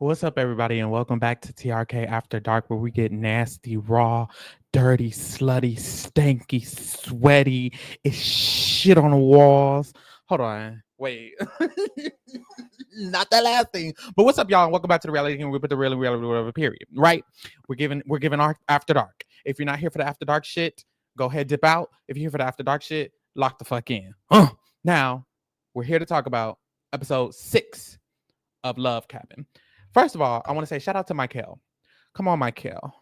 What's up, everybody, and welcome back to TRK After Dark, where we get nasty, raw, dirty, slutty, stanky, sweaty. It's shit on the walls. Hold on, wait, not that last thing. But what's up, y'all? And welcome back to the reality game. We put the real and reality whatever period. Right? We're giving our After Dark. If you're not here for the After Dark shit, go ahead, dip out. If you're here for the After Dark shit, lock the fuck in. Now we're here to talk about episode 6 of Love Cabin. First of all, I want to say shout out to Michael. Come on, Michael.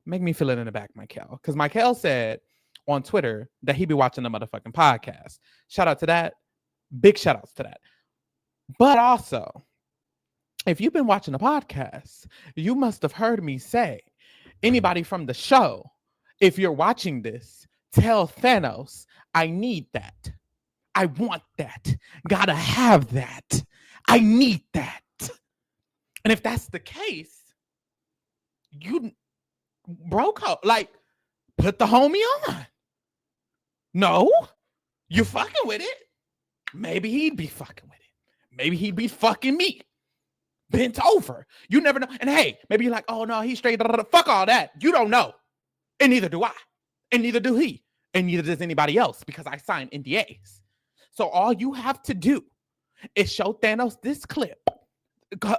Make me feel it in the back, Michael. Because Michael said on Twitter that he be watching the motherfucking podcast. Shout out to that. Big shout outs to that. But also, if you've been watching the podcast, you must have heard me say, anybody from the show, if you're watching this, tell Thanos, I need that. I want that. Gotta have that. I need that. And if that's the case, you broke out. Like, put the homie on. No, you fucking with it. Maybe he'd be fucking with it. Maybe he'd be fucking me. Bent over. You never know. And hey, maybe you're like, oh no, he's straight. Fuck all that. You don't know. And neither do I. And neither do he. And neither does anybody else because I signed NDAs. So all you have to do is show Thanos this clip.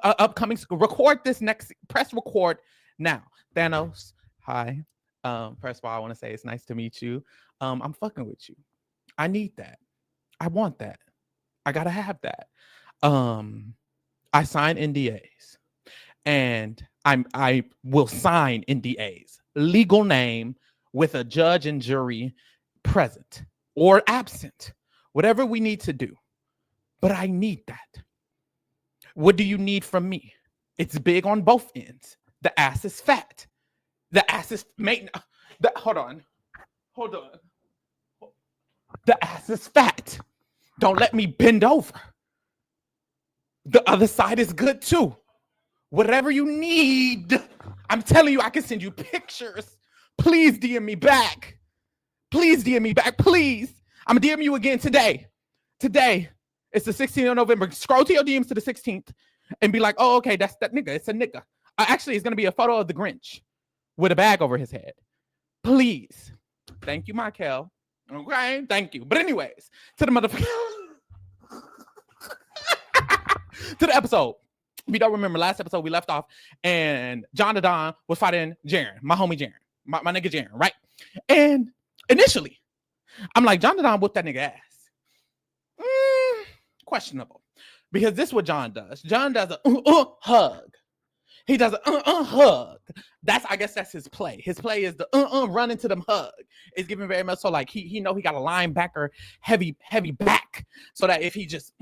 Upcoming, record this next, press record now. Thanos, hi. First of all, I want to say it's nice to meet you. I'm fucking with you. I need that. I want that. I gotta have that. I sign NDAs, and I will sign NDAs. Legal name with a judge and jury present or absent, whatever we need to do. But I need that. What do you need from me? It's big on both ends. The ass is fat. The ass is hold on. The ass is fat. Don't let me bend over. The other side is good too. Whatever you need. I'm telling you, I can send you pictures. Please DM me back. Please DM me back. Please. I'm gonna DM you again today. Today. It's the 16th of November. Scroll to your DMs to the 16th and be like, oh, okay, that's that nigga. It's a nigga. Actually, it's going to be a photo of the Grinch with a bag over his head. Please. Thank you, Michael. Okay, thank you. But anyways, to the motherfucker. To the episode. If you don't remember, last episode we left off and John the Don was fighting Jaren, my homie Jaren, my nigga Jaren, right? And initially, I'm like, John the Don whooped that nigga ass. Questionable, because this is what John does. John does a hug. He does a hug. I guess that's his play. His play is the run into them hug. It's given very much so like he know he got a linebacker heavy back, so that if he just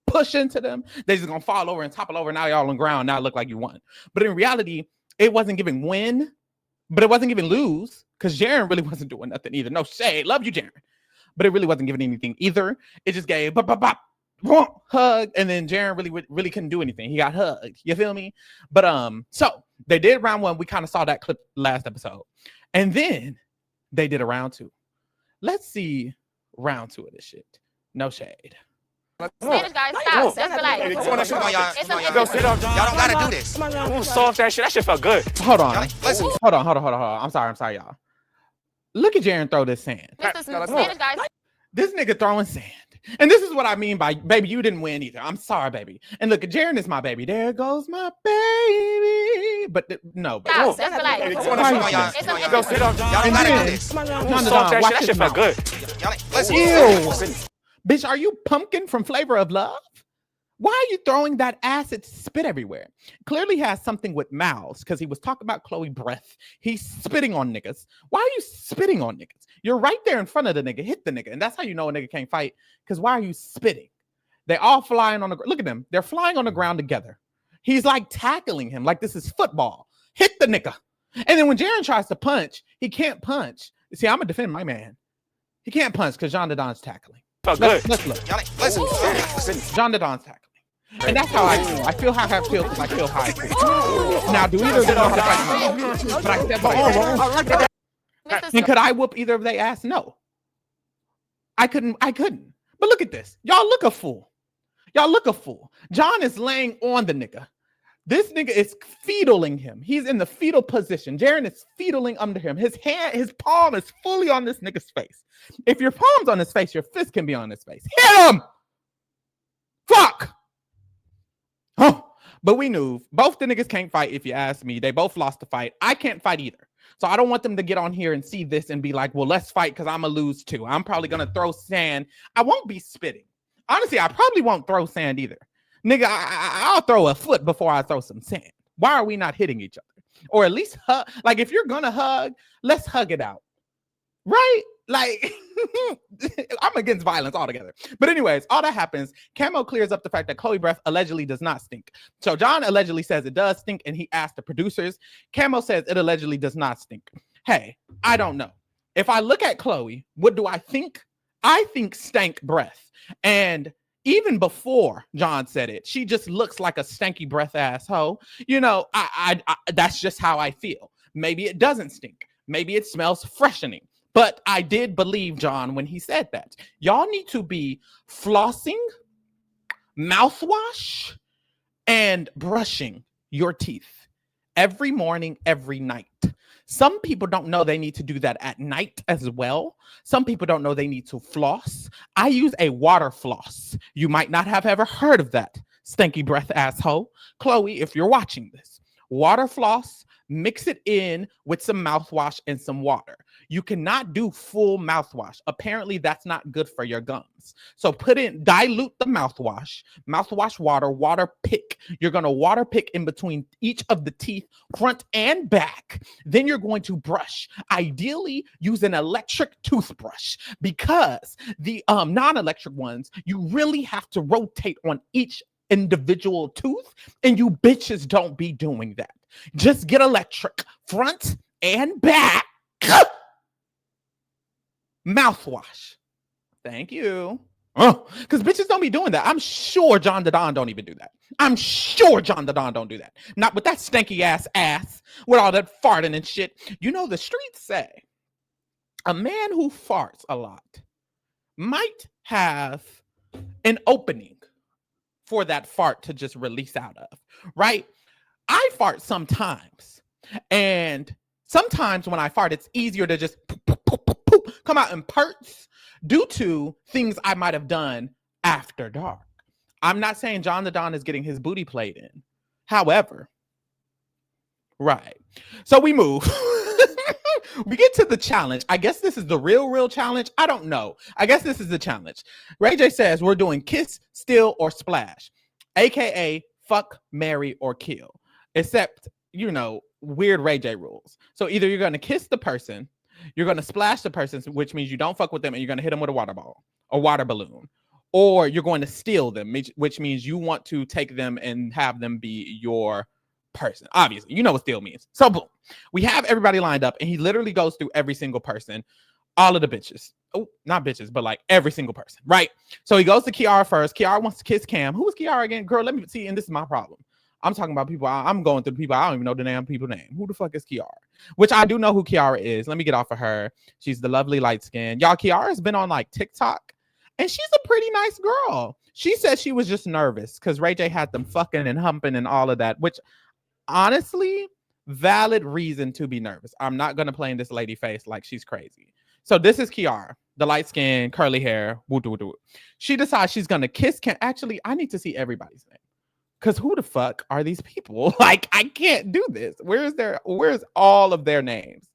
push into them, they're just gonna fall over and topple over. Now y'all on the ground. Now it look like you won. But in reality, it wasn't giving win, but it wasn't giving lose because Jaren really wasn't doing nothing either. No shade, love you, Jaren. But it really wasn't giving anything either. It just gave hug, and then Jaren really couldn't do anything. He got hugged. You feel me? But so they did round 1. We kind of saw that clip last episode, and then they did a round 2. Let's see round 2 of this shit. No shade. Spanish guys, stop. Just relax. Y'all don't gotta do this. Soft that shit. That shit felt good. Hold on. Hold on. I'm sorry, y'all. Look at Jaren throw this sand. Spanish guys. This nigga throwing sand. And this is what I mean by, baby, you didn't win either. I'm sorry, baby. And look, Jaren is my baby. There goes my baby. But no, but Stop. Just relax. Y'all don't gotta do this. Soft that shit. That shit felt good. Ew. Bitch, are you Pumpkin from Flavor of Love? Why are you throwing that acid spit everywhere? Clearly has something with mouths because he was talking about Chloe breath. He's spitting on niggas. Why are you spitting on niggas? You're right there in front of the nigga. Hit the nigga. And that's how you know a nigga can't fight. Because why are you spitting? They all flying on the ground. Look at them. They're flying on the ground together. He's like tackling him like this is football. Hit the nigga. And then when Jaren tries to punch, he can't punch. See, I'm going to defend my man. He can't punch because John the Don's tackling. Let's look. John the Don's tackling. And that's how I feel. I feel how I feel because I feel how I feel. Now, do either of them want to fight me? But I said what I said. And could I whoop either of their ass? No. I couldn't. But look at this. Y'all look a fool. John is laying on the nigga. This nigga is fetaling him. He's in the fetal position. Jaren is fetaling under him. His palm is fully on this nigga's face. If your palm's on his face, your fist can be on his face. Hit him! Fuck! Oh, but we knew both the niggas can't fight. If you ask me, they both lost the fight. I can't fight either. So I don't want them to get on here and see this and be like, well, let's fight because I'm going to lose too. I'm probably going to throw sand. I won't be spitting. Honestly, I probably won't throw sand either. Nigga, I'll throw a foot before I throw some sand. Why are we not hitting each other? Or at least hug. Like, if you're going to hug, let's hug it out. Right? Like, I'm against violence altogether. But anyways, all that happens. Camo clears up the fact that Chloe breath allegedly does not stink. So John allegedly says it does stink, and he asked the producers. Camo says it allegedly does not stink. Hey, I don't know. If I look at Chloe, what do I think? I think stank breath. And even before John said it, she just looks like a stanky breath asshole. You know, I that's just how I feel. Maybe it doesn't stink. Maybe it smells freshening. But I did believe John when he said that. Y'all need to be flossing, mouthwash, and brushing your teeth every morning, every night. Some people don't know they need to do that at night as well. Some people don't know they need to floss. I use a water floss. You might not have ever heard of that, stanky breath asshole. Chloe, if you're watching this, water floss, mix it in with some mouthwash and some water. You cannot do full mouthwash. Apparently, that's not good for your gums. So dilute the mouthwash water pick. You're going to water pick in between each of the teeth, front and back. Then you're going to brush. Ideally, use an electric toothbrush because the non-electric ones, you really have to rotate on each individual tooth, and you bitches don't be doing that. Just get electric, front and back. Mouthwash. Thank you. Because bitches don't be doing that. I'm sure John the Don don't even do that. I'm sure John the Don don't do that. Not with that stanky ass with all that farting and shit. You know, the streets say a man who farts a lot might have an opening for that fart to just release out of, right? I fart sometimes. And sometimes when I fart, it's easier to just come out in parts due to things I might have done after dark. I'm not saying John the Don is getting his booty played in. However, right. So we move. We get to the challenge. I guess this is the real challenge. I don't know. I guess this is the challenge. Ray J says we're doing kiss, steal, or splash, aka fuck, marry, or kill. Except, you know, weird Ray J rules. So either you're going to kiss the person, you're going to splash the person, which means you don't fuck with them, and you're going to hit them with a water ball, a water balloon, or you're going to steal them, which means you want to take them and have them be your person. Obviously, you know what steal means. So boom, we have everybody lined up, and he literally goes through every single person, all of the bitches. Oh, not bitches, but like every single person, right? So he goes to Kiara first. Kiara wants to kiss Cam. Who is Kiara again? Girl, let me see, and this is my problem. I'm talking about people. I'm going through the people. I don't even know the damn people's name. Who the fuck is Kiara? Which I do know who Kiara is. Let me get off of her. She's the lovely light skin. Y'all, Kiara's been on like TikTok, and she's a pretty nice girl. She said she was just nervous because Ray J had them fucking and humping and all of that, which honestly, valid reason to be nervous. I'm not going to play in this lady face like she's crazy. So this is Kiara, the light skin, curly hair. She decides she's going to kiss Cam. Actually, I need to see everybody's name. Because who the fuck are these people? Like, I can't do this. Where's all of their names?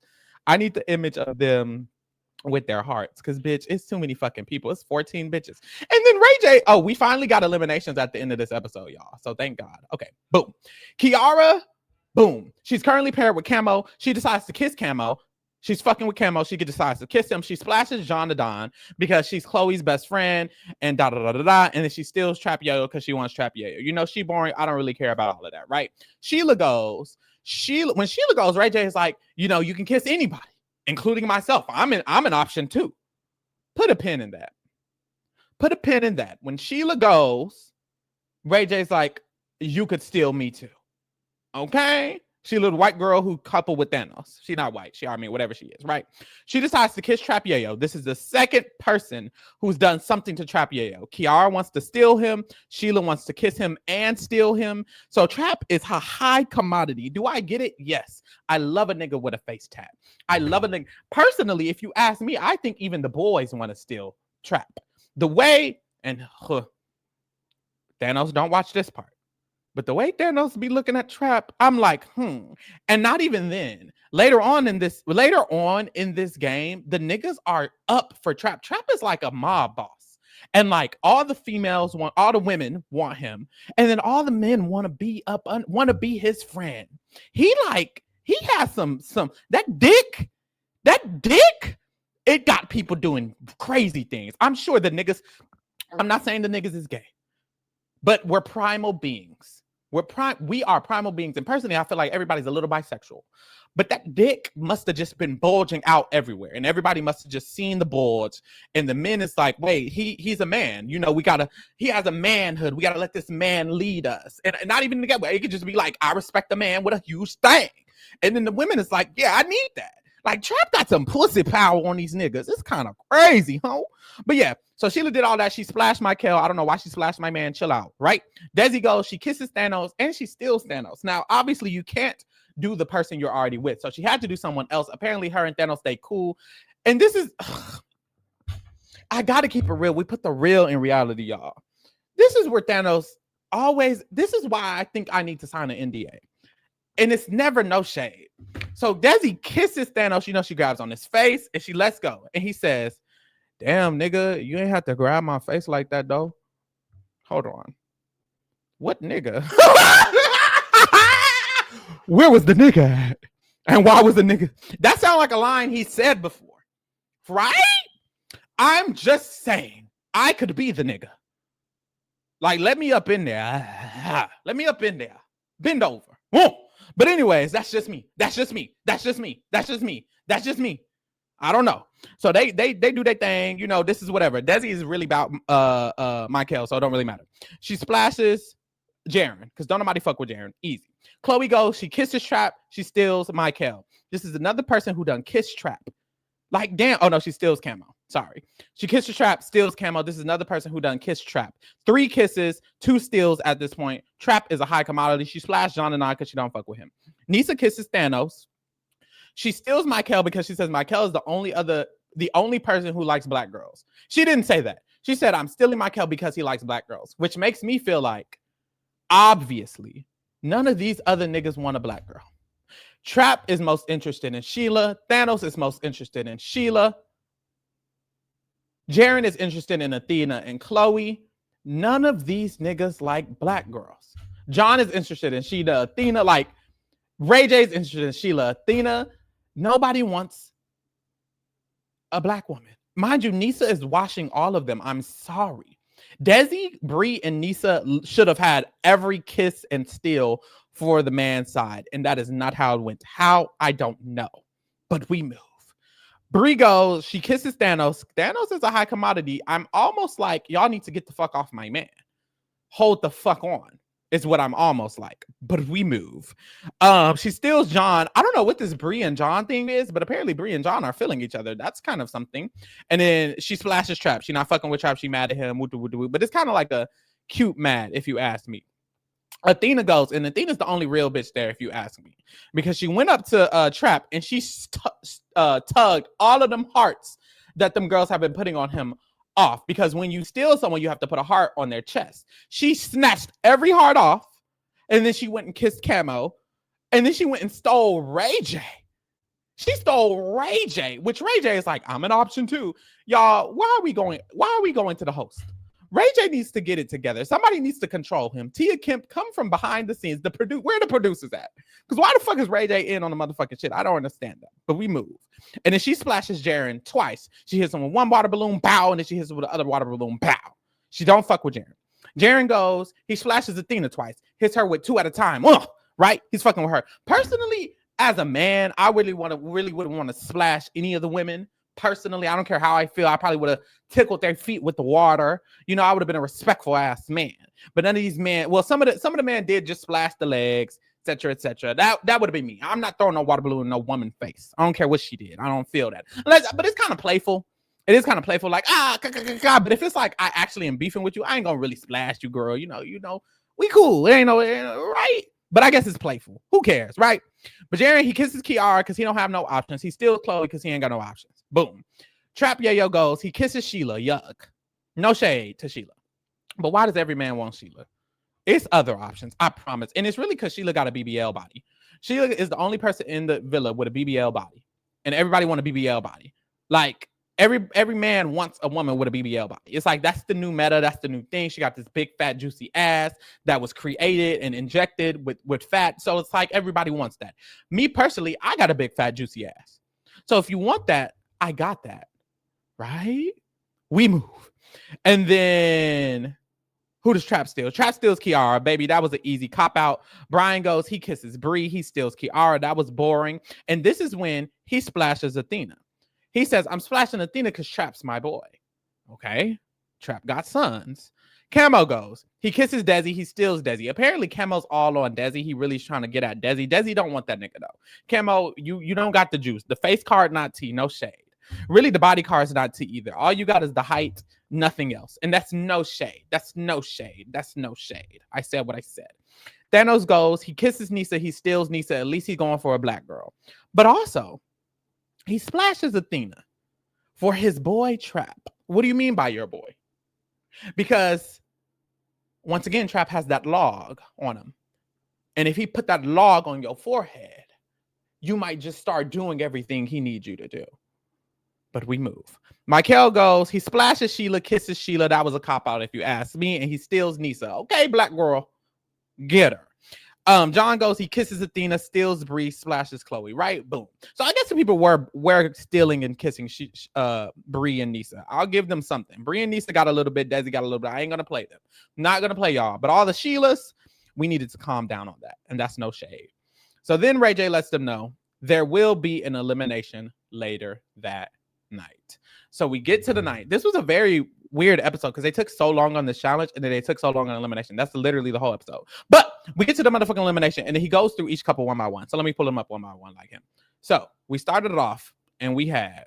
I need the image of them with their hearts. Because, bitch, it's too many fucking people. It's 14 bitches. And then Ray J, we finally got eliminations at the end of this episode, y'all. So thank God. Okay, boom. Kiara, boom. She's currently paired with Camo. She decides to kiss Camo. She's fucking with Camo. She decides to kiss him. She splashes John the Don because she's Chloe's best friend and da-da-da-da-da. And then she steals Trap Yo because she wants Trap Yo. You know, she boring. I don't really care about all of that, right? When Sheila goes, Ray J is like, you know, you can kiss anybody, including myself. I'm an option too. Put a pin in that. Put a pin in that. When Sheila goes, Ray J's like, you could steal me too. Okay? Sheila, the white girl who coupled with Thanos. She's not white. Whatever she is, right? She decides to kiss Trap Yayo. This is the second person who's done something to Trap Yayo. Kiara wants to steal him. Sheila wants to kiss him and steal him. So Trap is a high commodity. Do I get it? Yes. I love a nigga with a face tat. I love a nigga. Personally, if you ask me, I think even the boys want to steal Trap. The way, and Thanos, don't watch this part. But the way Thanos be looking at Trap, I'm like, And not even then. Later on in this game, the niggas are up for Trap. Trap is like a mob boss. And like all the women want him. And then all the men want to be his friend. He has some that dick, it got people doing crazy things. I'm sure the niggas, I'm not saying the niggas is gay, but we're primal beings. We are primal beings. And personally, I feel like everybody's a little bisexual. But that dick must have just been bulging out everywhere. And everybody must have just seen the bulge. And the men is like, wait, he's a man. You know, he has a manhood. We got to let this man lead us. And not even together. It could just be like, I respect a man with a huge thing. And then the women is like, yeah, I need that. Like, Trap got some pussy power on these niggas. It's kind of crazy, huh? But yeah, so Sheila did all that. She splashed Michael. I don't know why she splashed my man. Chill out, right? Desi goes, she kisses Thanos, and she steals Thanos. Now, obviously, you can't do the person you're already with. So she had to do someone else. Apparently, her and Thanos stay cool. And this is... I got to keep it real. We put the real in reality, y'all. This is where Thanos always... This is why I think I need to sign an NDA. And it's never no shade. So Desi kisses Thanos. You know, she grabs on his face and she lets go. And he says, damn, nigga, you ain't have to grab my face like that, though. Hold on. What nigga? Where was the nigga at? And why was the nigga? That sounds like a line he said before. Right? I'm just saying, I could be the nigga. Like, let me up in there. Let me up in there. Bend over. Whoa. But anyways, that's just me. That's just me. That's just me. That's just me. That's just me. I don't know. So they do their thing. You know, this is whatever. Desi is really about Michael, so it don't really matter. She splashes Jaren, because don't nobody fuck with Jaren. Easy. Chloe goes, she kisses Trap, she steals Michael. This is another person who done kiss Trap. Like, damn. Oh, no, she steals Camo. Sorry. She kisses Trap, steals Camo. This is another person who done kiss Trap. 3 kisses, 2 steals at this point. Trap is a high commodity. She splashed John and I because she don't fuck with him. Nisa kisses Thanos. She steals Michael because she says Michael is the only person who likes black girls. She didn't say that. She said, I'm stealing Michael because he likes black girls, which makes me feel like, obviously, none of these other niggas want a black girl. Trap is most interested in Sheila. Thanos is most interested in Sheila. Jaren is interested in Athena and Chloe. None of these niggas like black girls. John is interested in Sheila, Athena. Like, Ray J is interested in Sheila, Athena. Nobody wants a black woman. Mind you, Nisa is washing all of them. I'm sorry. Desi, Bree, and Nisa should have had every kiss and steal for the man's side. And that is not how it went. How? I don't know. But we move. Bree goes, she kisses Thanos. Thanos is a high commodity. I'm almost like, y'all need to get the fuck off my man. Hold the fuck on. Is what I'm almost like. But we move. She steals John. I don't know what this Bree and John thing is, but apparently Bree and John are feeling each other. That's kind of something. And then she splashes Trap. She's not fucking with Trap. She mad at him. But it's kind of like a cute mad, if you ask me. Athena goes, and Athena's the only real bitch there, if you ask me, because she went up to Trap and she tugged all of them hearts that them girls have been putting on him off, because when you steal someone, you have to put a heart on their chest. She snatched every heart off, and then she went and kissed Camo, and then she went and stole Ray J. She stole Ray J, which Ray J is like, I'm an option too. Y'all, why are we going to the host? Ray J needs to get it together. Somebody needs to control him. Tia Kemp, come from behind the scenes. Where the producers at? Because why the fuck is Ray J in on the motherfucking shit? I don't understand that. But we move. And then she splashes Jaren twice. She hits him with one water balloon, pow, and then she hits him with the other water balloon, pow. She don't fuck with Jaren. Jaren goes, he splashes Athena twice, hits her with 2 at a time. Ugh, right? He's fucking with her. Personally, as a man, I really wouldn't want to splash any of the women. Personally, I don't care how I feel. I probably would have tickled their feet with the water. You know, I would have been a respectful ass man. But none of these men, well, some of the men did just splash the legs. etc., etc. That would have been me. I'm not throwing no water balloon in no woman's face. I don't care what she did. I don't feel that. But it's kind of playful. It is kind of playful, like but if it's like I actually am beefing with you, I ain't gonna really splash you, girl. You know, we cool. It ain't no right. But I guess it's playful. Who cares, right? But Jaren, he kisses Kiara because he don't have no options. He steals Chloe because he ain't got no options. Boom. Trap Yayo goes. He kisses Sheila. Yuck. No shade to Sheila. But why does every man want Sheila? It's other options, I promise. And it's really because Sheila got a BBL body. Sheila is the only person in the villa with a BBL body. And everybody want a BBL body. Like, every man wants a woman with a BBL body. It's like, that's the new meta. That's the new thing. She got this big, fat, juicy ass that was created and injected with fat. So it's like, everybody wants that. Me personally, I got a big, fat, juicy ass. So if you want that, I got that. Right? We move. And then... who does Trap steal? Trap steals Kiara, baby. That was an easy cop out. Brian goes, he kisses Bree. He steals Kiara. That was boring. And this is when he splashes Athena. He says, I'm splashing Athena because Trap's my boy. Okay. Trap got sons. Camo goes. He kisses Desi. He steals Desi. Apparently, Camo's all on Desi. He really's trying to get at Desi. Desi don't want that nigga, though. Camo, you don't got the juice. The face card, not tea. No shade. Really, the body card's not tea either. All you got is the height, nothing else. And that's no shade. That's no shade. That's no shade. I said what I said. Thanos goes. He kisses Nisa. He steals Nisa. At least he's going for a black girl. But also, he splashes Athena for his boy Trap. What do you mean by your boy? Because, once again, Trap has that log on him. And if he put that log on your forehead, you might just start doing everything he needs you to do. But we move. Michael goes, he splashes Sheila, kisses Sheila. That was a cop-out if you ask me. And he steals Nisa. Okay, black girl. Get her. John goes, he kisses Athena, steals Bree, splashes Chloe. Right? Boom. So I guess the people were stealing and kissing Bree and Nisa. I'll give them something. Bree and Nisa got a little bit. Desi got a little bit. I ain't going to play them. Not going to play y'all. But all the Sheilas, we needed to calm down on that. And that's no shade. So then Ray J lets them know there will be an elimination later that night. So we get to the night. This was a very weird episode because they took so long on the challenge and then they took so long on elimination. That's literally the whole episode. But we get to the motherfucking elimination and then he goes through each couple one by one. So let me pull them up one by one like him. So we started it off and we had,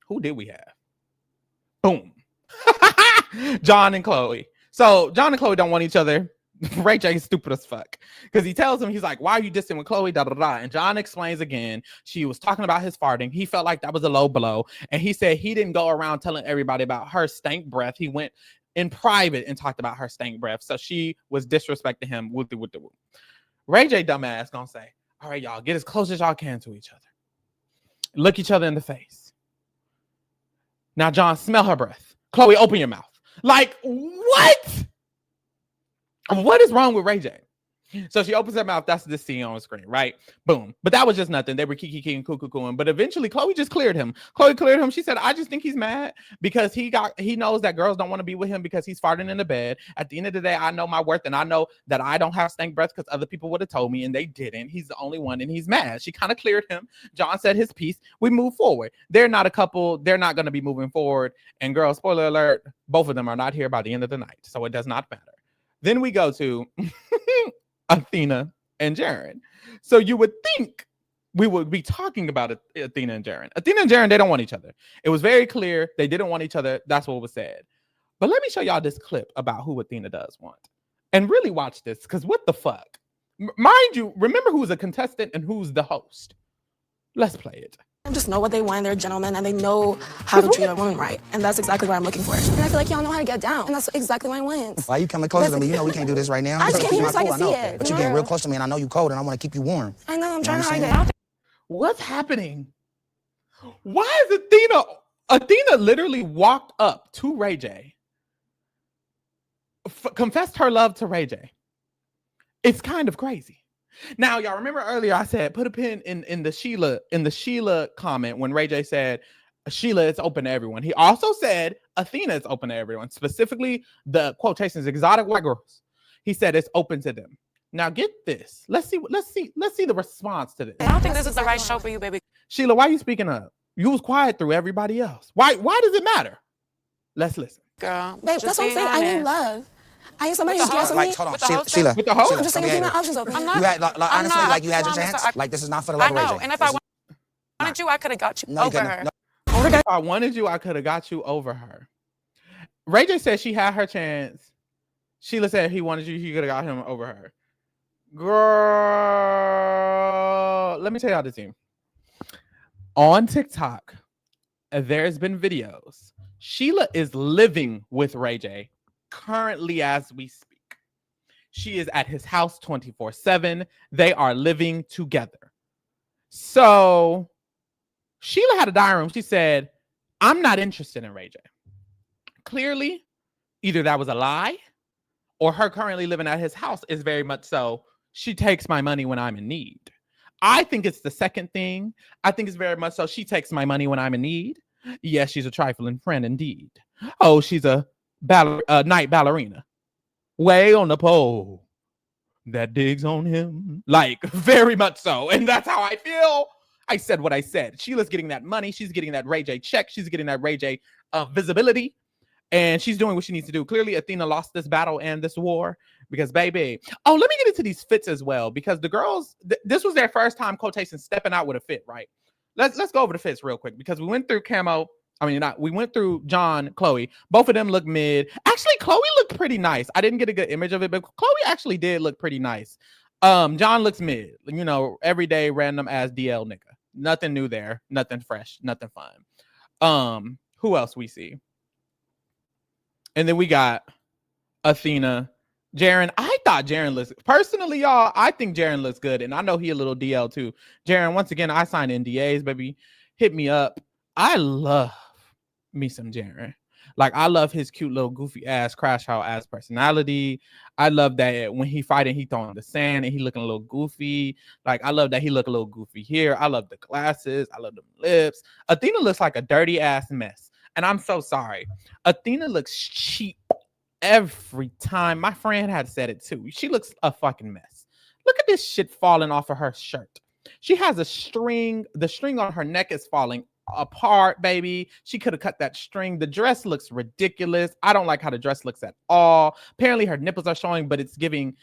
who did we have? Boom. John and Chloe. So John and Chloe don't want each other. Ray J is stupid as fuck because he tells him, he's like, why are you dissing with Chloe? Da, da, da. And John explains again, she was talking about his farting. He felt like that was a low blow. And he said he didn't go around telling everybody about her stank breath. He went in private and talked about her stank breath. So she was disrespecting him. With the Ray J dumbass gonna say, all right, y'all, get as close as y'all can to each other. Look each other in the face. Now, John, smell her breath. Chloe, open your mouth. Like, what? What is wrong with Ray J? So she opens her mouth. That's the scene on the screen, right? Boom. But that was just nothing. They were kiki and coo. But eventually, Chloe just cleared him. Chloe cleared him. She said, I just think he's mad because he knows that girls don't want to be with him because he's farting in the bed. At the end of the day, I know my worth and I know that I don't have stank breath because other people would have told me and they didn't. He's the only one and he's mad. She kind of cleared him. John said his piece. We move forward. They're not a couple. They're not going to be moving forward. And girls, spoiler alert, both of them are not here by the end of the night. So it does not matter. Then we go to Athena and Jaren. So you would think we would be talking about Athena and Jaren. Athena and Jaren, they don't want each other. It was very clear they didn't want each other. That's what was said. But let me show y'all this clip about who Athena does want. And really watch this, because what the fuck? Mind you, remember who's a contestant and who's the host. Let's play it. Just know what they want. They're gentlemen and they know how to treat a woman right. And that's exactly what I'm looking for. And I feel like y'all know how to get down. And that's exactly why I win. Why you coming closer to me? You know we can't do this right now. I just came here so I can see it. But you're getting real close to me and I know you cold and I want to keep you warm. I know, I'm trying to hide it. What's happening? Why is Athena? Athena literally walked up to Ray J, confessed her love to Ray J. It's kind of crazy. Now, y'all remember earlier I said put a pin in the Sheila comment when Ray J said Sheila is open to everyone. He also said Athena is open to everyone, specifically the quotations exotic white girls. He said it's open to them. Now get this. Let's see the response to this. I don't think this is the right show for you, baby. Sheila, why are you speaking up? You was quiet through everybody else. Why does it matter? Let's listen. Girl, Babe, that's what I'm saying. I need love. I need somebody who's dressing me. Like, hold on, With the host Sheila. With the host? I'm just saying, keep my options open. I'm You not. had, like, I'm honestly, not, like you had your I promise. chance. Like this is not for the I love of Ray know. J. And if I wanted you, I could have got you No, you over couldn't. her. No. If I wanted you, I could have got you over her. Ray J said she had her chance. Sheila said he wanted you, he could have got him over her. Girl, let me tell y'all the team. On TikTok, there's been videos. Sheila is living with Ray J currently as we speak. She is at his house 24/7. They are living together. So Sheila had a diary room. She said, I'm not interested in Ray J. Clearly, either that was a lie or her currently living at his house is very much so. She takes my money when I'm in need. I think it's the second thing. I think it's very much so. She takes my money when I'm in need. Yes, she's a trifling friend indeed. Oh, she's a night ballerina. Way on the pole that digs on him. Like, very much so. And that's how I feel. I said what I said. Sheila's getting that money. She's getting that Ray J check. She's getting that Ray J visibility. And she's doing what she needs to do. Clearly, Athena lost this battle and this war because, baby. Oh, let me get into these fits as well because the girls, this was their first time quotation stepping out with a fit, right? Let's go over the fits real quick because we went through we went through John, Chloe. Both of them look mid. Actually, Chloe looked pretty nice. I didn't get a good image of it, but Chloe actually did look pretty nice. John looks mid. You know, everyday random ass DL nigga. Nothing new there. Nothing fresh. Nothing fun. Who else we see? And then we got Athena. Jaren, I thought Jaren looks personally, y'all. I think Jaren looks good, and I know he a little DL too. Jaren, once again, I signed NDAs, baby. Hit me up. I love me some Jaren. Like, I love his cute little goofy ass crash out ass personality. I love that when he fighting, he throwing the sand and he looking a little goofy. Like, I love that he look a little goofy here. I love the glasses. I love the lips. Athena looks like a dirty ass mess. And I'm so sorry. Athena looks cheap every time. My friend had said it too. She looks a fucking mess. Look at this shit falling off of her shirt. She has a string. The string on her neck is falling apart, baby. She could have cut that string. The dress looks ridiculous. I don't like how the dress looks at all. Apparently her nipples are showing, but it's giving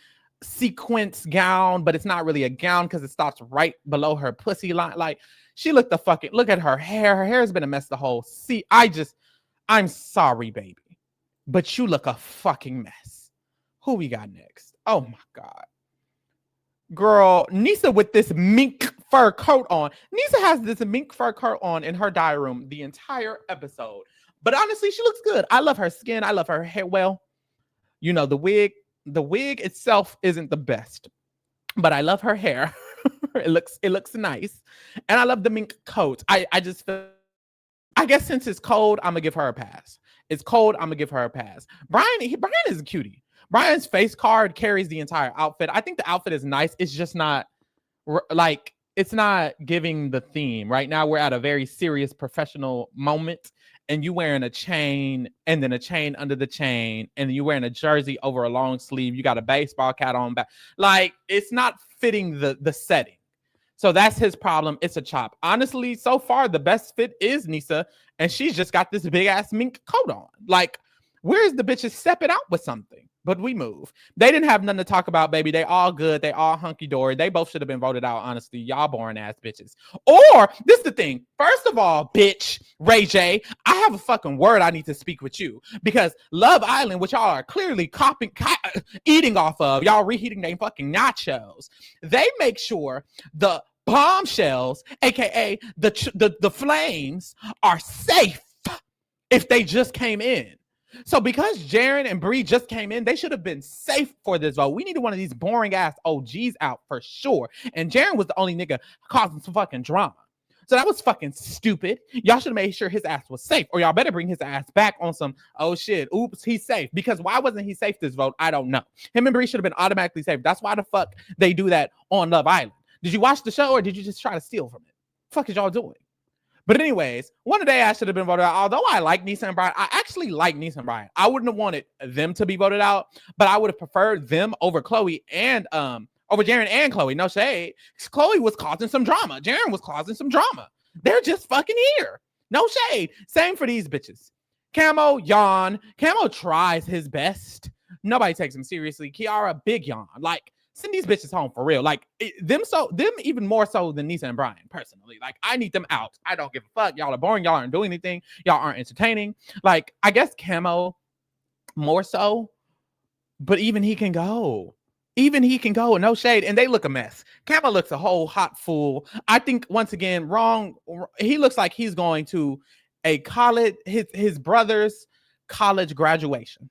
sequence gown, but it's not really a gown because it stops right below her pussy line. Like, she looked the fucking, look at her hair. Her hair has been a mess the whole I'm sorry, baby, but you look a fucking mess. Who we got next? Oh my God. Girl, Nisa with this mink fur coat on. Nisa has this mink fur coat on in her diary room the entire episode. But honestly, she looks good. I love her skin. I love her hair. Well, you know, the wig itself isn't the best, but I love her hair. It looks nice. And I love the mink coat. I just feel, I guess since it's cold, I'm gonna give her a pass. It's cold, I'm gonna give her a pass. Brian is a cutie. Brian's face card carries the entire outfit. I think the outfit is nice. It's just not like, it's not giving the theme. Right now, we're at a very serious professional moment, and you wearing a chain and then a chain under the chain, and you wearing a jersey over a long sleeve. You got a baseball cap on back. Like, it's not fitting the setting. So that's his problem. It's a chop. Honestly, so far, the best fit is Nisa, and she's just got this big ass mink coat on. Like, where's the bitches stepping out with something? But we move. They didn't have nothing to talk about, baby. They all good. They all hunky-dory. They both should have been voted out, honestly. Y'all boring ass bitches. Or, this is the thing. First of all, bitch, Ray J, I have a fucking word I need to speak with you. Because Love Island, which y'all are clearly eating off of, y'all reheating their fucking nachos. They make sure the bombshells, aka the flames, are safe if they just came in. So because Jaren and Bree just came in, they should have been safe for this vote. We needed one of these boring ass OGs out for sure. And Jaren was the only nigga causing some fucking drama. So that was fucking stupid. Y'all should have made sure his ass was safe, or y'all better bring his ass back on some, oh shit, oops, he's safe. Because why wasn't he safe this vote? I don't know. Him and Bree should have been automatically safe. That's why the fuck they do that on Love Island. Did you watch the show, or did you just try to steal from it? Fuck is y'all doing? But anyways, one of the ass should have been voted out. Although I like Nisa and Brian, I actually like Nisa and Brian. I wouldn't have wanted them to be voted out, but I would have preferred them over Chloe and over Jaren and Chloe. No shade. Chloe was causing some drama. Jaren was causing some drama. They're just fucking here. No shade. Same for these bitches. Camo, yawn. Camo tries his best. Nobody takes him seriously. Kiara, big yawn. Like, send these bitches home for real. Like, them even more so than Nisa and Brian, personally. Like, I need them out. I don't give a fuck. Y'all are boring. Y'all aren't doing anything. Y'all aren't entertaining. Like, I guess Camo more so, but even he can go. No shade, and they look a mess. Camo looks a whole hot fool. I think, once again, wrong. He looks like he's going to a college, his brother's college graduation.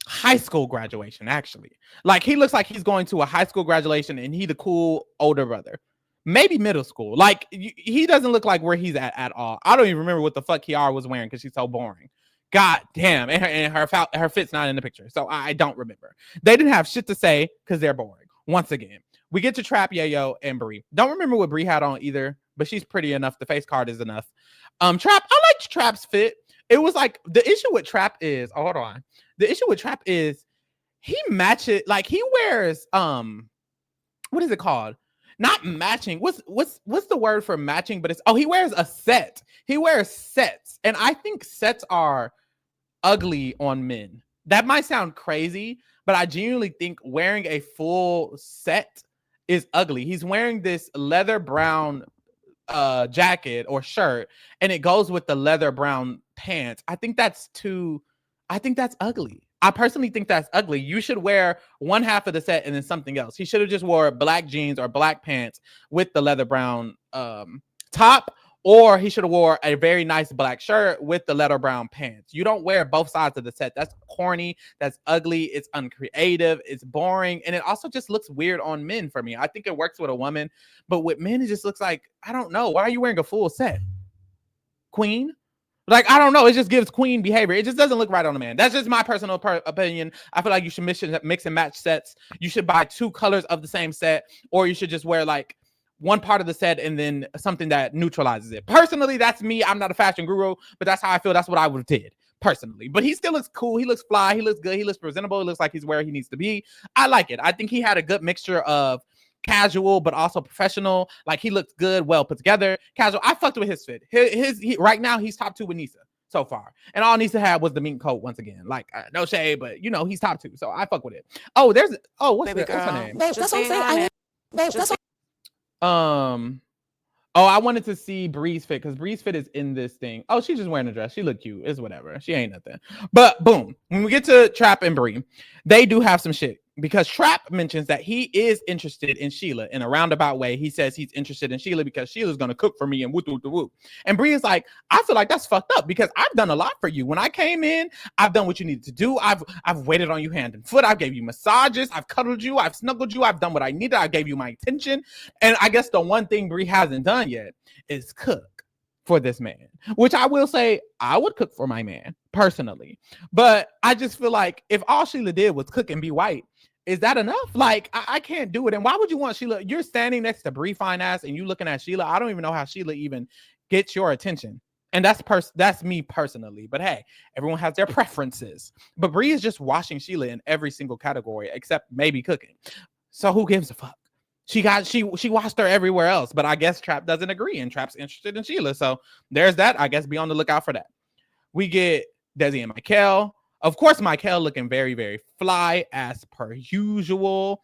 High school graduation, actually. Like, he looks like he's going to a high school graduation, and he the cool older brother. Maybe middle school. Like, he doesn't look like where he's at all. I don't even remember what the fuck Kiara was wearing because she's so boring. God damn. And her fit's not in the picture. So I don't remember. They didn't have shit to say because they're boring. Once again, we get to Trap, Yayo, and Bree. Don't remember what Bree had on either, but she's pretty enough. The face card is enough. Trap, I liked Trap's fit. It was like, the issue with Trap is, hold on. The issue with Trap is he matches, like, he wears, what is it called? Not matching. What's the word for matching? But he wears a set. He wears sets. And I think sets are ugly on men. That might sound crazy, but I genuinely think wearing a full set is ugly. He's wearing this leather brown jacket or shirt, and it goes with the leather brown pants. I think that's ugly. I personally think that's ugly. You should wear one half of the set and then something else. He should have just wore black jeans or black pants with the leather brown top, or he should have wore a very nice black shirt with the leather brown pants. You don't wear both sides of the set. That's corny. That's ugly. It's uncreative. It's boring. And it also just looks weird on men for me. I think it works with a woman, but with men, it just looks like, I don't know. Why are you wearing a full set? Queen? Like, I don't know. It just gives queen behavior. It just doesn't look right on a man. That's just my personal opinion. I feel like you should mix and match sets. You should buy 2 colors of the same set, or you should just wear like one part of the set and then something that neutralizes it. Personally, that's me. I'm not a fashion guru, but that's how I feel. That's what I would have did personally. But he still looks cool. He looks fly. He looks good. He looks presentable. He looks like he's where he needs to be. I like it. I think he had a good mixture of casual but also professional. Like, he looked good, well put together. Casual. I fucked with his fit. Right now he's top 2 with Nisa so far, and all Nisa had was the mink coat. Once again, like, no shade, but he's top 2, so I fuck with it. What's her name? Babe, that's what I'm saying. Babe, that's what. I wanted to see Bree's fit because Bree's fit is in this thing. Oh, she's just wearing a dress. She look cute. It's whatever. She ain't nothing. But boom, when we get to Trap and Bree, they do have some shit. Because Trap mentions that he is interested in Sheila in a roundabout way. He says he's interested in Sheila because Sheila's going to cook for me and woo. And Bree is like, I feel like that's fucked up because I've done a lot for you. When I came in, I've done what you needed to do. I've waited on you hand and foot. I've gave you massages. I've cuddled you. I've snuggled you. I've done what I needed. I gave you my attention. And I guess the one thing Bree hasn't done yet is cook for this man, which I will say I would cook for my man personally. But I just feel like if all Sheila did was cook and be white, is that enough? Like, I can't do it. And why would you want Sheila? You're standing next to Bree fine ass and you looking at Sheila. I don't even know how Sheila even gets your attention. And that's me personally. But hey, everyone has their preferences. But Bree is just washing Sheila in every single category except maybe cooking. So who gives a fuck? She watched her everywhere else. But I guess Trap doesn't agree, and Trap's interested in Sheila. So there's that. I guess be on the lookout for that. We get Desi and Michael. Of course, Michael looking very, very fly as per usual.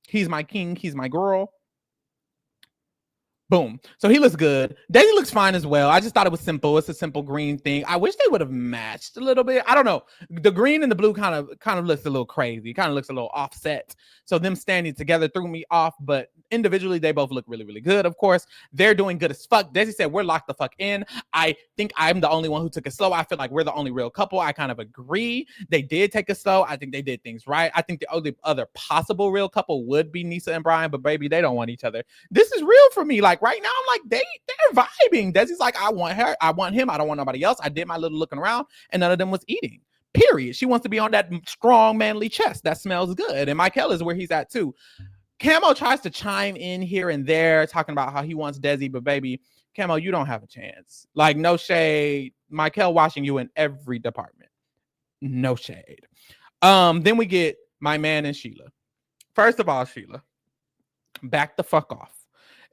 He's my king. He's my girl. Boom. So he looks good. Daisy looks fine as well. I just thought it was simple. It's a simple green thing. I wish they would have matched a little bit. I don't know. The green and the blue kind of looks a little crazy. Kind of looks a little offset. So them standing together threw me off, but individually they both look really, really good. Of course, they're doing good as fuck. Daisy said, we're locked the fuck in. I think I'm the only one who took it slow. I feel like we're the only real couple. I kind of agree. They did take it slow. I think they did things right. I think the only other possible real couple would be Nisa and Brian, but baby, they don't want each other. This is real for me. Like right now, I'm like, they're vibing. Desi's like, I want her. I want him. I don't want nobody else. I did my little looking around and none of them was eating. Period. She wants to be on that strong, manly chest that smells good. And Michael is where he's at too. Camo tries to chime in here and there, talking about how he wants Desi, but baby, Camo, you don't have a chance. Like, no shade. Michael watching you in every department. No shade. Then we get my man and Sheila. First of all, Sheila, back the fuck off.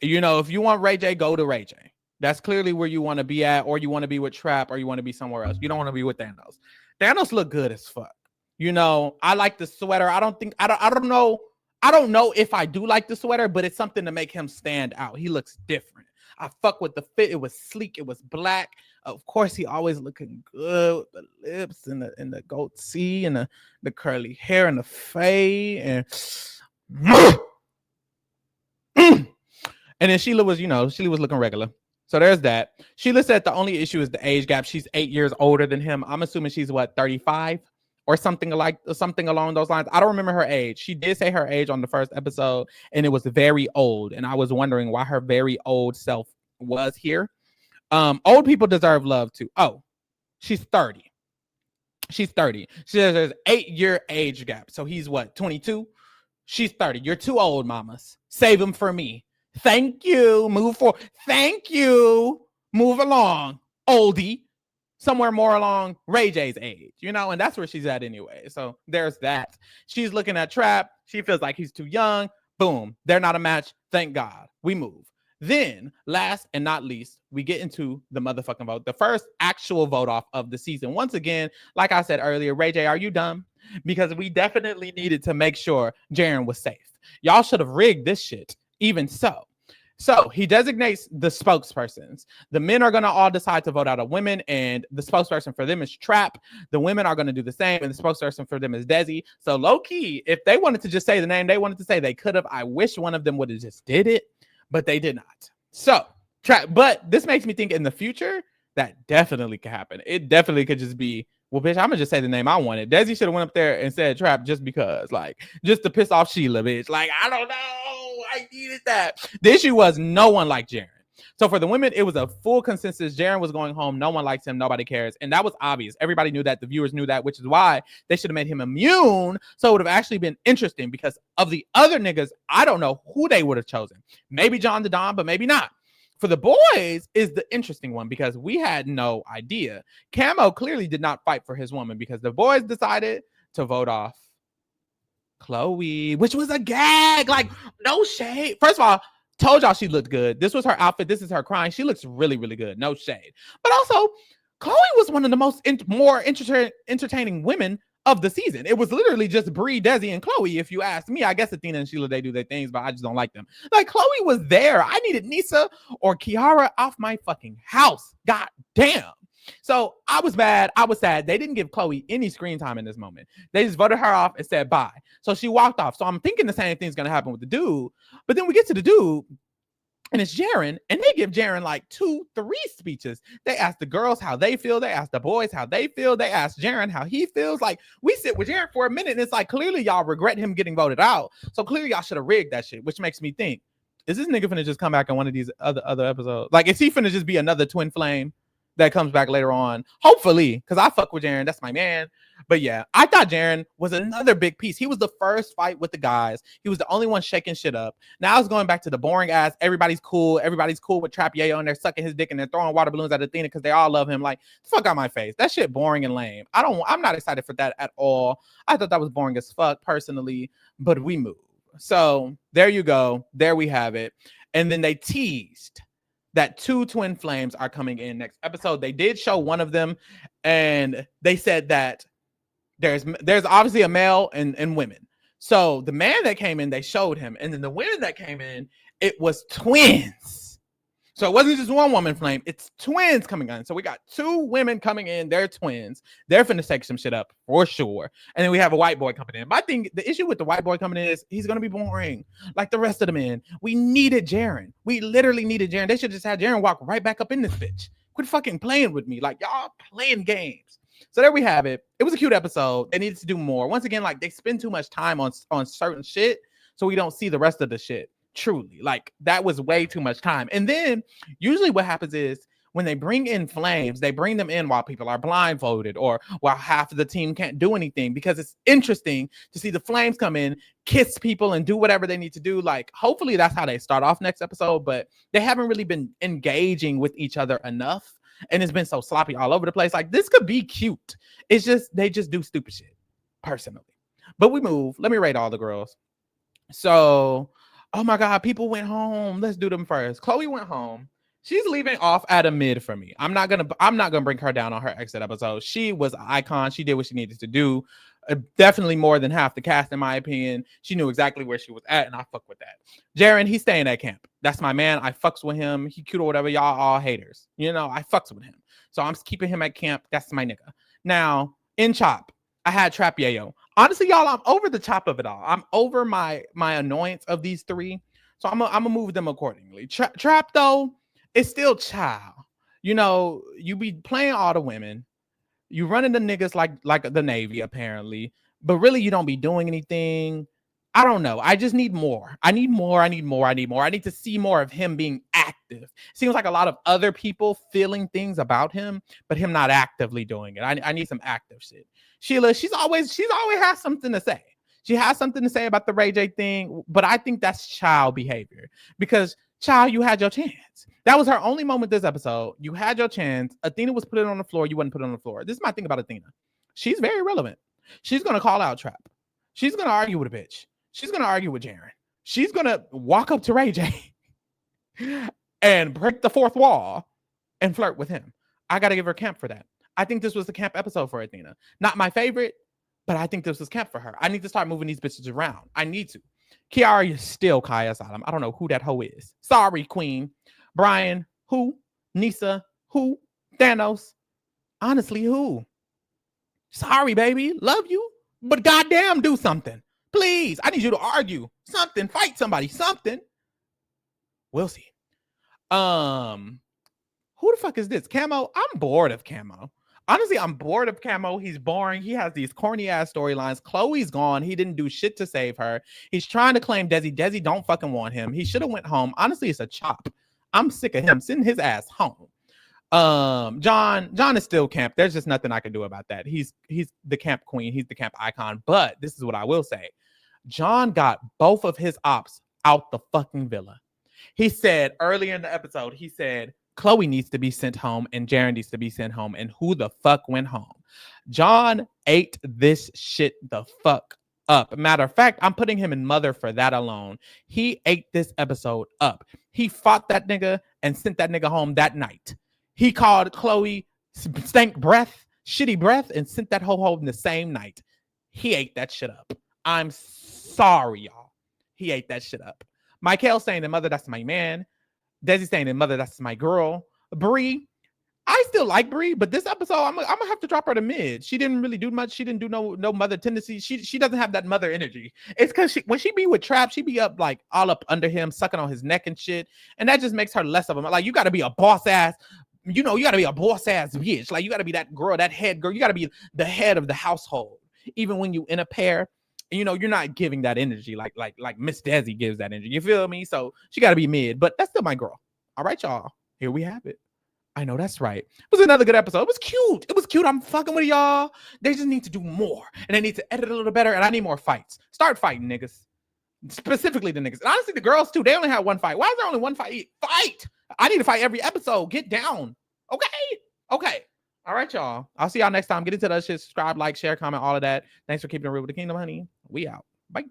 You know, if you want Ray J, go to Ray J. That's clearly where you want to be at, or you want to be with Trap, or you want to be somewhere else. You don't want to be with Thanos. Thanos looked good as fuck. You know, I like the sweater. I don't know. I don't know if I do like the sweater, but it's something to make him stand out. He looks different. I fuck with the fit. It was sleek. It was black. Of course, he always looking good with the lips and the goatee and the curly hair and the fade and and then Sheila was looking regular. So there's that. Sheila said the only issue is the age gap. She's 8 years older than him. I'm assuming she's 35 or something along those lines. I don't remember her age. She did say her age on the first episode, and it was very old. And I was wondering why her very old self was here. Old people deserve love too. Oh, she's 30. She's 30. She says there's 8-year age gap. So he's what, 22? She's 30. You're too old, mamas. Save him for me. Thank you. Move forward. Thank you. Move along, oldie. Somewhere more along Ray J's age, you know, and that's where she's at anyway. So there's that. She's looking at Trap. She feels like he's too young. Boom. They're not a match. Thank God. We move. Then, last and not least, we get into the motherfucking vote. The first actual vote off of the season. Once again, like I said earlier, Ray J, are you dumb? Because we definitely needed to make sure Jaren was safe. Y'all should have rigged this shit. Even so. So he designates the spokespersons. The men are going to all decide to vote out of women, and the spokesperson for them is Trap. The women are going to do the same, and the spokesperson for them is Desi. So low key, if they wanted to just say the name they wanted to say, they could have. I wish one of them would have just did it, but they did not. So Trap, but this makes me think in the future that definitely could happen. It definitely could just be, well, bitch, I'm gonna just say the name I wanted. Desi should have went up there and said Trap just because, like, just to piss off Sheila, bitch. Like, I don't know. I needed that. The issue was no one liked Jaren. So for the women, it was a full consensus. Jaren was going home. No one likes him. Nobody cares. And that was obvious. Everybody knew that. The viewers knew that, which is why they should have made him immune. So it would have actually been interesting because of the other niggas, I don't know who they would have chosen. Maybe John the Don, but maybe not. For the boys is the interesting one because we had no idea. Camo clearly did not fight for his woman because the boys decided to vote off Chloe, which was a gag. Like, no shade. First of all, told y'all she looked good. This was her outfit. This is her crying. She looks really, really good. No shade. But also, Chloe was one of the most more entertaining women of the season. It was literally just Brie, Desi, and Chloe. If you ask me, I guess Athena and Sheila, they do their things, but I just don't like them. Like, Chloe was there. I needed Nisa or Kiara off my fucking house. God damn. So I was mad. I was sad. They didn't give Chloe any screen time in this moment. They just voted her off and said bye. So she walked off. So I'm thinking the same thing's going to happen with the dude. But then we get to the dude, and it's Jaren, and they give Jaren like 2-3 speeches. They ask the girls how they feel. They ask the boys how they feel. They ask Jaren how he feels. Like, we sit with Jaren for a minute, and it's like, clearly y'all regret him getting voted out. So clearly y'all should have rigged that shit, which makes me think, is this nigga finna just come back in one of these other episodes? Like, is he finna just be another twin flame that comes back later on? Hopefully, because I fuck with Jaren. That's my man. But yeah, I thought Jaren was another big piece. He was the first fight with the guys. He was the only one shaking shit up. Now it's going back to the boring ass. Everybody's cool. Everybody's cool with Trap Yayo, and they're sucking his dick and they're throwing water balloons at Athena because they all love him. Like, fuck out my face. That shit boring and lame. I'm not excited for that at all. I thought that was boring as fuck personally, but we move. So there you go. There we have it. And then they teased that 2 twin flames are coming in next episode. They did show one of them, and they said that there's obviously a male and women. So the man that came in, they showed him, and then the women that came in, it was twins. So it wasn't just one woman flame, it's twins coming in. So we got 2 women coming in, they're twins. They're finna take some shit up for sure. And then we have a white boy coming in. But I think the issue with the white boy coming in is he's gonna be boring like the rest of the men. We needed Jaren. We literally needed Jaren. They should just have Jaren walk right back up in this bitch. Quit fucking playing with me. Like, y'all playing games. So there we have it. It was a cute episode. They needed to do more. Once again, like, they spend too much time on certain shit, so we don't see the rest of the shit. Truly, like, that was way too much time. And then usually what happens is when they bring in flames, they bring them in while people are blindfolded or while half of the team can't do anything, because it's interesting to see the flames come in, kiss people, and do whatever they need to do. Like, hopefully that's how they start off next episode, but they haven't really been engaging with each other enough. And it's been so sloppy all over the place. Like, this could be cute. It's just, they just do stupid shit, personally. But we move. Let me rate all the girls. So, oh my God, people went home. Let's do them first. Chloe went home. She's leaving off at a mid for me. I'm not gonna bring her down on her exit episode. She was an icon. She did what she needed to do. Definitely more than half the cast, in my opinion. She knew exactly where she was at, and I fuck with that. Jaren, he's staying at camp. That's my man. I fucks with him. He cute or whatever. Y'all all haters. You know, I fucks with him. So I'm keeping him at camp. That's my nigga. Now, in Chop, I had Trap Yayo. Honestly, y'all, I'm over the Chop of it all. I'm over my annoyance of these three. So I'm gonna move them accordingly. Trap, though, it's still child. You know, you be playing all the women. You running the niggas like the Navy, apparently. But really, you don't be doing anything. I don't know. I just need more. I need more. I need to see more of him being active. Seems like a lot of other people feeling things about him, but him not actively doing it. I need some active shit. Sheila, she's always has something to say. She has something to say about the Ray J thing, but I think that's child behavior because child, you had your chance. That was her only moment this episode. You had your chance. Athena was putting on the floor. You wouldn't put it on the floor. This is my thing about Athena. She's very relevant. She's going to call out Trap. She's going to argue with a bitch. She's going to argue with Jaren. She's going to walk up to Ray J and break the fourth wall and flirt with him. I got to give her camp for that. I think this was the camp episode for Athena. Not my favorite, but I think this was camp for her. I need to start moving these bitches around. I need to. Kiara is still Kaya Asylum. I don't know who that hoe is. Sorry, Queen. Brian, who? Nisa, who? Thanos. Honestly, who? Sorry, baby. Love you. But goddamn, do something. Please. I need you to argue. Something. Fight somebody. Something. We'll see. Who the fuck is this? Camo? I'm bored of Camo. Honestly, I'm bored of Camo. He's boring. He has these corny ass storylines. Chloe's gone. He didn't do shit to save her. He's trying to claim Desi. Desi don't fucking want him. He should have went home. Honestly, it's a chop. I'm sick of him. Send his ass home. John is still camp. There's just nothing I can do about that. He's the camp queen. He's the camp icon. But this is what I will say. John got both of his ops out the fucking villa. He said earlier in the episode, he said, Chloe needs to be sent home and Jaren needs to be sent home. And who the fuck went home? John ate this shit the fuck up. Matter of fact, I'm putting him in mother for that alone. He ate this episode up. He fought that nigga and sent that nigga home that night. He called Chloe stank breath, shitty breath, and sent that hoe home the same night. He ate that shit up. I'm sorry, y'all. He ate that shit up. Michael saying the mother, that's my man. Desi saying the mother, that's my girl. Bree, I still like Bree, but this episode, I'm gonna have to drop her to mid. She didn't really do much. She didn't do no mother tendencies. She doesn't have that mother energy. It's because when she be with Trap, she be up like all up under him, sucking on his neck and shit, and that just makes her less of him. Like you got to be a boss ass. You know, you got to be a boss ass bitch. Like you got to be that girl, that head girl. You got to be the head of the household, even when you in a pair. You know, you're not giving that energy like Miss Desi gives that energy. You feel me? So she got to be mid, but that's still my girl. All right, y'all. Here we have it. I know that's right. It was another good episode. It was cute. It was cute. I'm fucking with y'all. They just need to do more, and they need to edit a little better. And I need more fights. Start fighting, niggas. Specifically the niggas. And honestly, the girls too. They only had one fight. Why is there only one fight? Fight. I need to fight every episode. Get down. Okay. All right, y'all. I'll see y'all next time. Get into that shit. Subscribe, like, share, comment, all of that. Thanks for keeping it real with the kingdom, honey. We out. Bye.